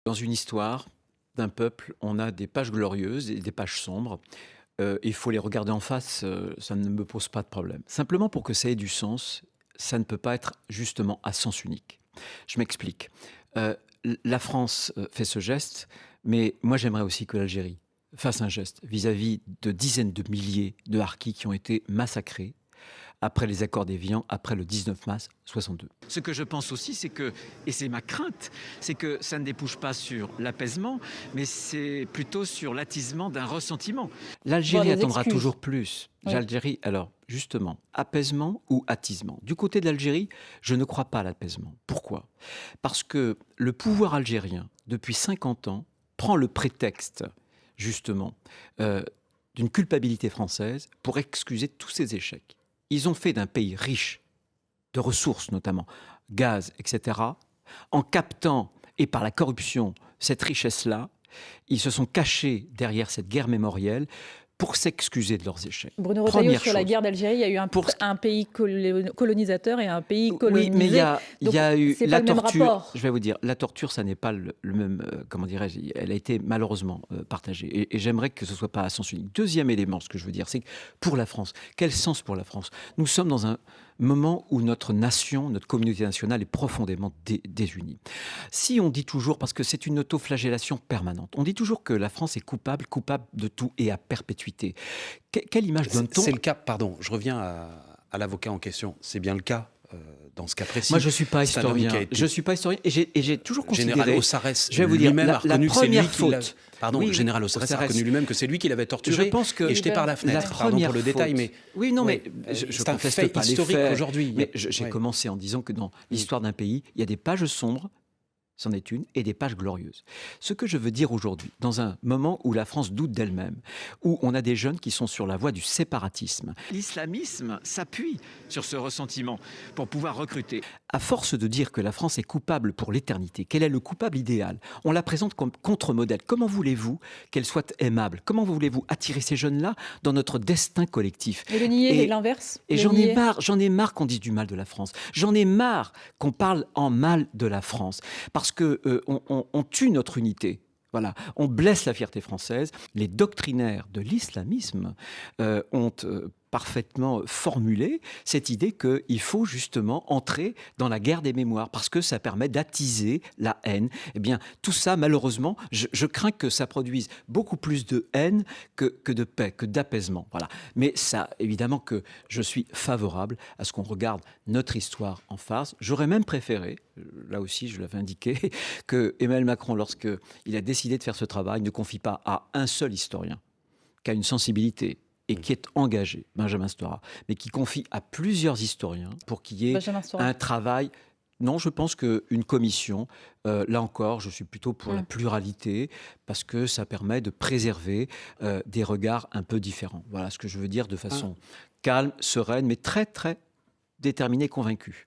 Dans une histoire d'un peuple, on a des pages glorieuses et des pages sombres. Il faut les regarder en face, ça ne me pose pas de problème. Simplement pour que ça ait du sens, ça ne peut pas être justement à sens unique. Je m'explique. La France fait ce geste, mais moi j'aimerais aussi que l'Algérie fasse un geste vis-à-vis de dizaines de milliers de harkis qui ont été massacrés après les accords d'Évian, après le 19 mars 62. Ce que je pense aussi, c'est que, et c'est ma crainte, c'est que ça ne débouche pas sur l'apaisement, mais c'est plutôt sur l'attisement d'un ressentiment. L'Algérie Des attendra excuses. toujours plus. Oui. L'Algérie, alors, justement, apaisement ou attisement. Du côté de l'Algérie, je ne crois pas à l'apaisement. Pourquoi ? Parce que le pouvoir algérien, depuis 50 ans, prend le prétexte, justement, d'une culpabilité française pour excuser tous ses échecs. Ils ont fait d'un pays riche, de ressources notamment, gaz, etc., en captant, et par la corruption, cette richesse-là, ils se sont cachés derrière cette guerre mémorielle pour s'excuser de leurs échecs. Bruno Retailleau, sur la guerre d'Algérie, il y a eu un pays colonisateur et un pays colonisé. Oui, mais il y a eu c'est la pas le même torture. rapport. Je vais vous dire, la torture, ça n'est pas le même, comment dirais-je, elle a été malheureusement partagée. Et j'aimerais que ce ne soit pas à sens unique. Deuxième élément, ce que je veux dire, c'est que pour la France, quel sens pour la France ? Nous sommes dans un moment où notre nation, notre communauté nationale est profondément désunie. Si on dit toujours, parce que c'est une autoflagellation permanente, on dit toujours que la France est coupable de tout et à perpétuité. Quelle image donne-t-on ? C'est le cas, pardon, je reviens à l'avocat en question. C'est bien le cas dans ce cas précis. Moi, je ne suis pas historien. Je suis pas historien et j'ai toujours considéré. Général Ossarès je vais vous dire, lui-même a reconnu que c'est lui qui l'a. Pardon, oui, Général Ossarès a reconnu lui-même que c'est lui qui l'avait torturé je pense que et jeté par la fenêtre. Pardon pour le détail, mais oui, non, mais je c'est un fait pas historique aujourd'hui. Mais j'ai commencé en disant que dans l'histoire d'un pays, il y a des pages sombres. C'en est une, et des pages glorieuses. Ce que je veux dire aujourd'hui, dans un moment où la France doute d'elle-même, où on a des jeunes qui sont sur la voie du séparatisme, l'islamisme s'appuie sur ce ressentiment pour pouvoir recruter. À force de dire que la France est coupable pour l'éternité, quel est le coupable idéal, on la présente comme contre-modèle. Comment voulez-vous qu'elle soit aimable ? Comment voulez-vous attirer ces jeunes-là dans notre destin collectif ? Et le nier, l'inverse. Et j'en ai marre qu'on dise du mal de la France. J'en ai marre qu'on parle en mal de la France. Parce que on tue notre unité. Voilà, on blesse la fierté française. Les doctrinaires de l'islamisme ont parfaitement formulé cette idée qu'il faut justement entrer dans la guerre des mémoires parce que ça permet d'attiser la haine. Eh bien, tout ça, malheureusement, je crains que ça produise beaucoup plus de haine que de paix, que d'apaisement. Voilà. Mais ça, évidemment que je suis favorable à ce qu'on regarde notre histoire en face. J'aurais même préféré, là aussi je l'avais indiqué, que Emmanuel Macron, lorsqu'il a décidé de faire ce travail, ne confie pas à un seul historien qui a une sensibilité et qui est engagé, Benjamin Stora, mais qui confie à plusieurs historiens pour qu'il y ait un travail. Non, je pense qu'une commission, là encore, je suis plutôt pour la pluralité, parce que ça permet de préserver des regards un peu différents. Voilà ce que je veux dire de façon calme, sereine, mais très, très déterminée, convaincue.